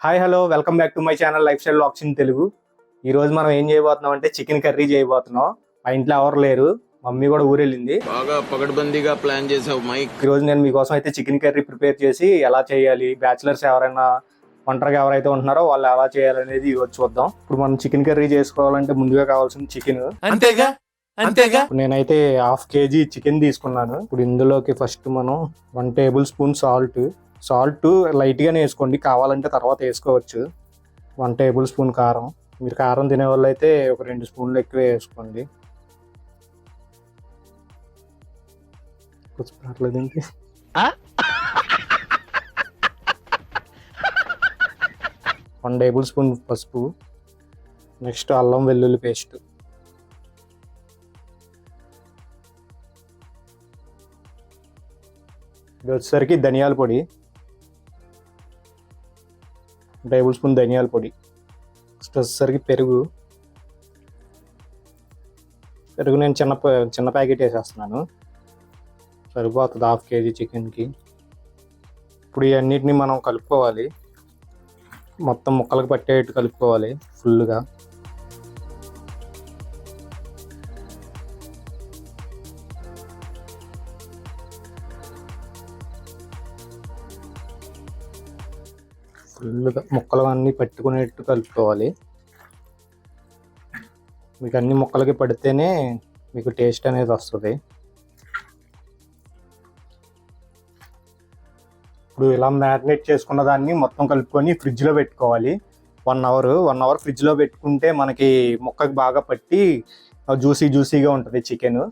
Hi hello welcome back to my channel life style vlogs in Telugu. ఈ రోజు మనం ఏం చేయబోతున్నాం అంటే చికెన్ కర్రీ చేయబోతున్నాం. మా ఇంట్లో ఎవరు లేరు, మమ్మీ కూడా ఊరెళ్ళింది. బాగా పకడ్బందీగా ప్లాన్ చేసావు మైక్. ఈ రోజు నేను మీకోసం అయితే చికెన్ కర్రీ ప్రిపేర్ చేసి ఎలా చేయాలి, బ్యాచిలర్స్ ఎవరైనా ఒంటరిగా ఎవరైతే ఉంటున్నారో వాళ్ళు ఎలా చేయాలనేది ఈ రోజు చూద్దాం. ఇప్పుడు మనం చికెన్ కర్రీ చేసుకోవాలంటే ముందుగా కావాల్సిన చికెన్. అంతేగా నేనైతే హాఫ్ కేజీ చికెన్ తీసుకున్నాను. ఇప్పుడు ఇందులోకి ఫస్ట్ మనం 1 టేబుల్ స్పూన్ సాల్ట్ లైట్గానే వేసుకోండి, కావాలంటే తర్వాత వేసుకోవచ్చు. 1 టేబుల్ స్పూన్ కారం, మీరు కారం తినే వాళ్ళు అయితే ఒక 2 స్పూన్లు ఎక్కువ వేసుకోండి. పర్లేదండి. 1 టేబుల్ స్పూన్ పసుపు, నెక్స్ట్ అల్లం వెల్లుల్లి పేస్ట్, ఇది వచ్చేసరికి ధనియాల పొడి, 1 టేబుల్ స్పూన్ ధనియాల పొడి. నెక్స్ట్ వచ్చేసరికి పెరుగు నేను చిన్న ప్యాకెట్ వేసేస్తున్నాను, సరిపోతుంది హాఫ్ కేజీ చికెన్కి. ఇప్పుడు ఇవన్నిటిని మనం కలుపుకోవాలి, మొత్తం ముక్కలకు పట్టేట్టు కలుపుకోవాలి ఫుల్గా. ఫుల్గా ముక్కలు అన్నీ పట్టుకునేట్టు కలుపుకోవాలి. మీకు అన్ని ముక్కలకి పడితేనే మీకు టేస్ట్ అనేది వస్తుంది. ఇప్పుడు ఇలా మ్యారినేట్ చేసుకున్న దాన్ని మొత్తం కలుపుకొని ఫ్రిడ్జ్లో పెట్టుకోవాలి. 1 అవర్ ఫ్రిడ్జ్లో పెట్టుకుంటే మనకి ముక్కకి బాగా పట్టి జ్యూసీగా ఉంటుంది చికెన్,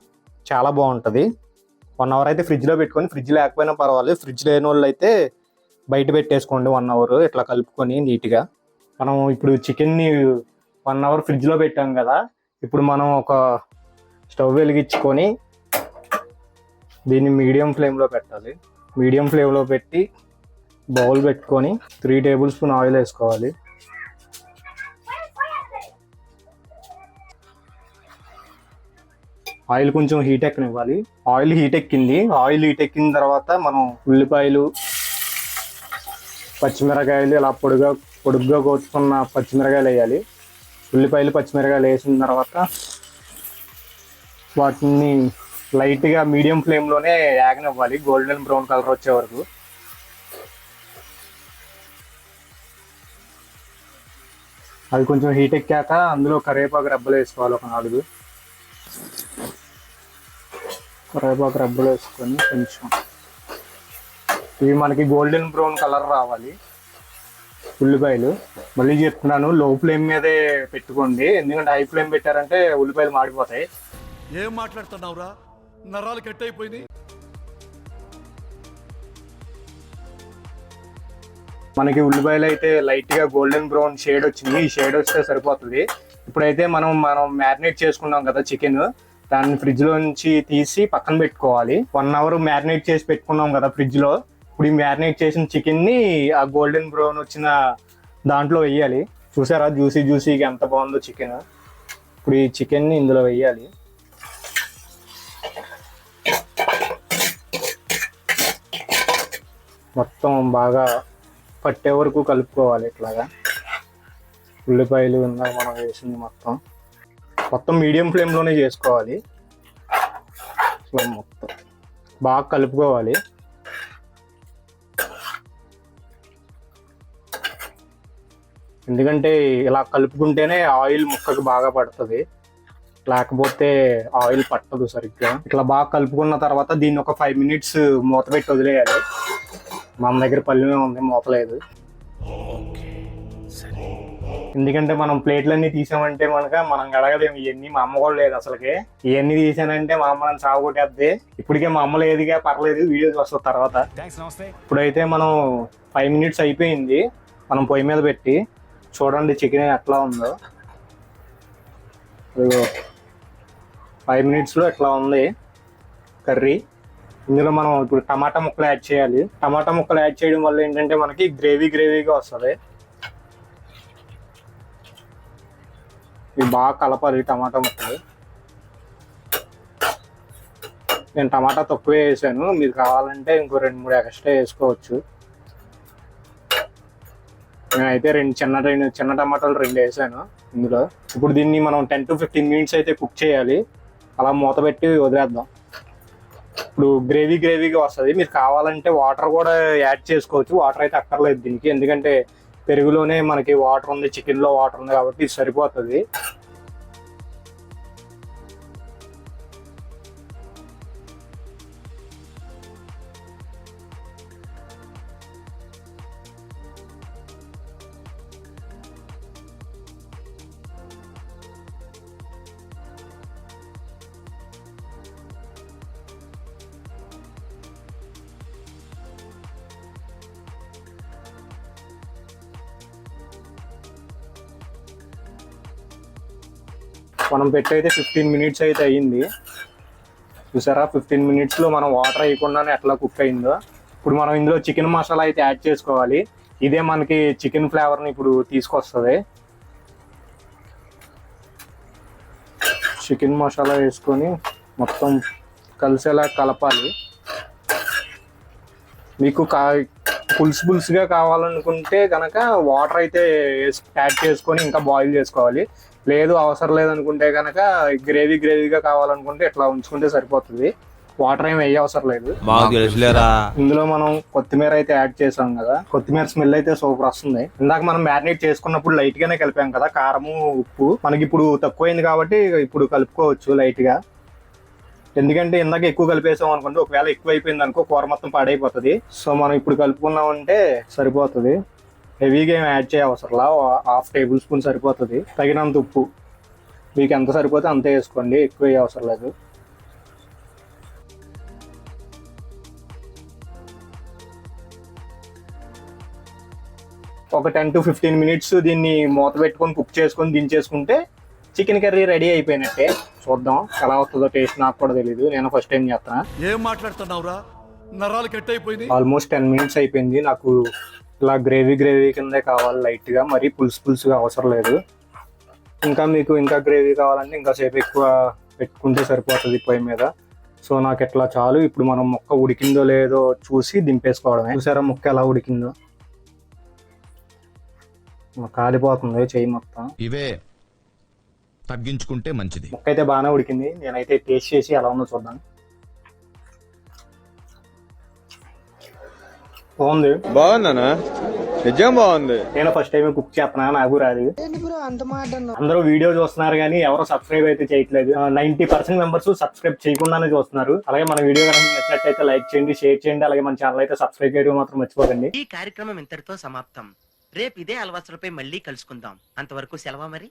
చాలా బాగుంటుంది. 1 అవర్ అయితే ఫ్రిడ్జ్లో పెట్టుకొని, ఫ్రిడ్జ్ లేకపోయినా పర్వాలేదు, ఫ్రిడ్జ్ లేని వాళ్ళు అయితే బయట పెట్టేసుకోండి 1 అవర్ ఇట్లా కలుపుకొని నీట్గా. మనం ఇప్పుడు చికెన్ని 1 అవర్ ఫ్రిడ్జ్లో పెట్టాం కదా, ఇప్పుడు మనం ఒక స్టవ్ వెలిగించుకొని దీన్ని మీడియం ఫ్లేమ్లో పెట్టాలి. మీడియం ఫ్లేమ్లో పెట్టి బౌల్ పెట్టుకొని 3 టేబుల్ స్పూన్ ఆయిల్ వేసుకోవాలి. ఆయిల్ కొంచెం హీట్ ఎక్కనివ్వాలి. ఆయిల్ హీట్ ఎక్కిన తర్వాత మనం ఉల్లిపాయలు, పచ్చిమిరకాయలు ఇలా పొడుగ్గా కోసుకున్న పచ్చిమిరకాయలు వేయాలి. ఉల్లిపాయలు పచ్చిమిరకాయలు వేసిన తర్వాత వాటిని లైట్గా మీడియం ఫ్లేమ్లోనే యాగనివ్వాలి, గోల్డెన్ బ్రౌన్ కలర్ వచ్చే వరకు. అది కొంచెం హీట్ ఎక్కాక అందులో కరివేపాకు రెబ్బలు వేసుకోవాలి, ఒక 4 కరివేపాకు రెబ్బలు వేసుకొని కొంచెం ఇవి మనకి గోల్డెన్ బ్రౌన్ కలర్ రావాలి. ఉల్లిపాయలు మళ్ళీ చెప్తున్నాను, లో ఫ్లేమ్ మీదే పెట్టుకోండి, ఎందుకంటే హై ఫ్లేమ్ పెట్టారంటే ఉల్లిపాయలు మాడిపోతాయి. ఏం మాట్లాడుతున్నావురా, నరాలు కట్ అయిపోయింది. మనకి ఉల్లిపాయలు అయితే లైట్గా గోల్డెన్ బ్రౌన్ షేడ్ వచ్చింది, ఈ షేడ్ వస్తే సరిపోతుంది. ఇప్పుడైతే మనం మ్యారినేట్ చేసుకున్నాం కదా చికెన్, దాన్ని ఫ్రిడ్జ్లో నుంచి తీసి పక్కన పెట్టుకోవాలి. 1 అవర్ మ్యారినేట్ చేసి పెట్టుకున్నాం కదా ఫ్రిడ్జ్లో. ఇప్పుడు ఈ మ్యారినేట్ చేసిన చికెన్ని ఆ గోల్డెన్ బ్రౌన్ వచ్చిన దాంట్లో వేయాలి. చూసారా జ్యూసీగా ఎంత బాగుందో చికెన్. ఇప్పుడు ఈ చికెన్ని ఇందులో వేయాలి. మొత్తం బాగా పట్టే వరకు కలుపుకోవాలి ఇట్లాగా. ఉల్లిపాయలు ఇందాక మనం వేసింది మొత్తం మీడియం ఫ్లేమ్లోనే చేసుకోవాలి. మొత్తం బాగా కలుపుకోవాలి. ఎందుకంటే ఇలా కలుపుకుంటేనే ఆయిల్ ముక్కకు బాగా పడుతుంది, లేకపోతే ఆయిల్ పట్టదు సరిగ్గా. ఇట్లా బాగా కలుపుకున్న తర్వాత దీన్ని ఒక 5 మినిట్స్ మూత పెట్టి వదిలేయాలి. మన దగ్గర పల్లెమే ఉంది, మూతలేదు. ఎందుకంటే మనం ప్లేట్లన్నీ తీసామంటే మనం గడగలేము ఇవన్నీ. మా అమ్మ కూడా లేదు అసలుకి. ఇవన్నీ తీసానంటే మా అమ్మ నన్ను సాగుకొట్టేద్ది. ఇప్పటికే మా అమ్మ లేదుగా, పర్లేదు, వీడియోస్ వస్తుంది తర్వాత. ఇప్పుడైతే మనం 5 మినిట్స్ అయిపోయింది, మనం పొయ్యి మీద పెట్టి చూడండి చికెన్ ఎట్లా ఉందో. 5 మినిట్స్లో ఎట్లా ఉంది కర్రీ. ఇందులో మనం ఇప్పుడు టమాటా ముక్కలు యాడ్ చేయాలి. టమాటా ముక్కలు యాడ్ చేయడం వల్ల ఏంటంటే మనకి గ్రేవీగా వస్తుంది. ఇవి బాగా కలపాలి టమాటా ముక్కలు. నేను టమాటా తక్కువే వేసాను, మీరు కావాలంటే ఇంకో 2-3 ఎక్స్ట్రా వేసుకోవచ్చు. నేనైతే చిన్న టమాటాలు 2 వేసాను ఇందులో. ఇప్పుడు దీన్ని మనం 10 to 15 minutes అయితే కుక్ చేయాలి. అలా మూత పెట్టి వదిలేద్దాం. ఇప్పుడు గ్రేవీగా వస్తుంది. మీరు కావాలంటే వాటర్ కూడా యాడ్ చేసుకోవచ్చు. వాటర్ అయితే అక్కర్లేదు దీనికి, ఎందుకంటే పెరుగులోనే మనకి వాటర్ ఉంది, చికెన్లో వాటర్ ఉంది కాబట్టి ఇది సరిపోతుంది. మనం పెట్టి అయితే 15 minutes అయితే అయ్యింది. చూసారా, 15 minutes మనం వాటర్ వేయకుండానే ఎట్లా కుక్ అయిందో. ఇప్పుడు మనం ఇందులో చికెన్ మసాలా అయితే యాడ్ చేసుకోవాలి. ఇదే మనకి చికెన్ ఫ్లేవర్ని ఇప్పుడు తీసుకొస్తుంది. చికెన్ మసాలా వేసుకొని మొత్తం కలిసేలా కలపాలి. మీకు పులుసుగా కావాలనుకుంటే కనుక వాటర్ అయితే యాడ్ చేసుకొని ఇంకా బాయిల్ చేసుకోవాలి. లేదు అవసరం లేదనుకుంటే కనుక గ్రేవీగా కావాలనుకుంటే ఇట్లా ఉంచుకుంటే సరిపోతుంది. వాటర్ ఏమి అవసరం లేదు. ఇందులో మనం కొత్తిమీర అయితే యాడ్ చేసాం కదా, కొత్తిమీర స్మెల్ అయితే సూపర్ వస్తుంది. ఇందాక మనం మ్యారినేట్ చేసుకున్నప్పుడు లైట్ గానే కలిపాం కదా కారము ఉప్పు, మనకి ఇప్పుడు తక్కువైంది కాబట్టి ఇప్పుడు కలుపుకోవచ్చు లైట్ గా. ఎందుకంటే ఇందాక ఎక్కువ కలిపేసాం అనుకుంటే ఒకవేళ ఎక్కువ అయిపోయింది అనుకో కూర మొత్తం పాడైపోతుంది. సో మనం ఇప్పుడు కలుపుకున్నామంటే సరిపోతుంది. హెవీగా ఏం యాడ్ చేయ అవసరంలా, 1/2 tablespoon సరిపోతుంది. తగినంత ఉప్పు మీకు ఎంత సరిపోతే అంతే వేసుకోండి, ఎక్కువ వేయ అవసరం లేదు. ఒక 10 to 15 minutes దీన్ని మూత పెట్టుకొని కుక్ చేసుకొని దించేసుకుంటే చికెన్ కర్రీ రెడీ అయిపోయినట్టే. చూద్దాం ఎలా వస్తుందో టేస్ట్, నాకు కూడా తెలీదు, నేను ఫస్ట్ టైం చేస్తాను. ఏం మాట్లాడుతున్నావురా, నరాలు కట్ అయిపోయింది. ఆల్మోస్ట్ 10 minutes అయిపోయింది. నాకు ఇలా గ్రేవీ కిందే కావాలి లైట్ గా, మరి పులుసుగా అవసరం లేదు. మీకు ఇంకా గ్రేవీ కావాలంటే ఇంకా సేపు ఎక్కువ పెట్టుకుంటే సరిపోతుంది పొయ్యి మీద. సో నాకు ఎట్లా చాలు. ఇప్పుడు మనం ముక్క ఉడికిందో లేదో చూసి దింపేసుకోవడమే. చూసారా ముక్క ఎలా ఉడికిందో, కాలిపోతుంది చెయ్యి మొత్తం. ఇవే తగ్గించుకుంటే మంచిది. ముక్క అయితే బాగానే ఉడికింది. నేనైతే టేస్ట్ చేసి ఎలా ఉందో చూద్దాం. బాగుందనా? నిజం బాగుంది. నేను ఫస్ట్ టైం కుక్ చేస్తున్నా, నాకు రాదు. అందరూ వీడియో చూస్తున్నారు కానీ ఎవరు సబ్స్క్రైబ్ అయితే చేయట్లేదు. 90% మెంబర్స్ సబ్స్క్రైబ్ చేయకుండానే చూస్తున్నారు. అలాగే మన వీడియో కనుక నచ్చినట్లయితే లైక్ చేయండి, షేర్ చేయండి. అలాగే మన ఛానల్ అయితే సబ్స్క్రైబ్ చేయడం మాత్రం మర్చిపోకండి. ఈ కార్యక్రమం ఇంతటితో సమాప్తం. రేపు ఇదే అలవాసులపై మళ్ళీ కలుసుకుందాం. అంతవరకు సెలవు మరి.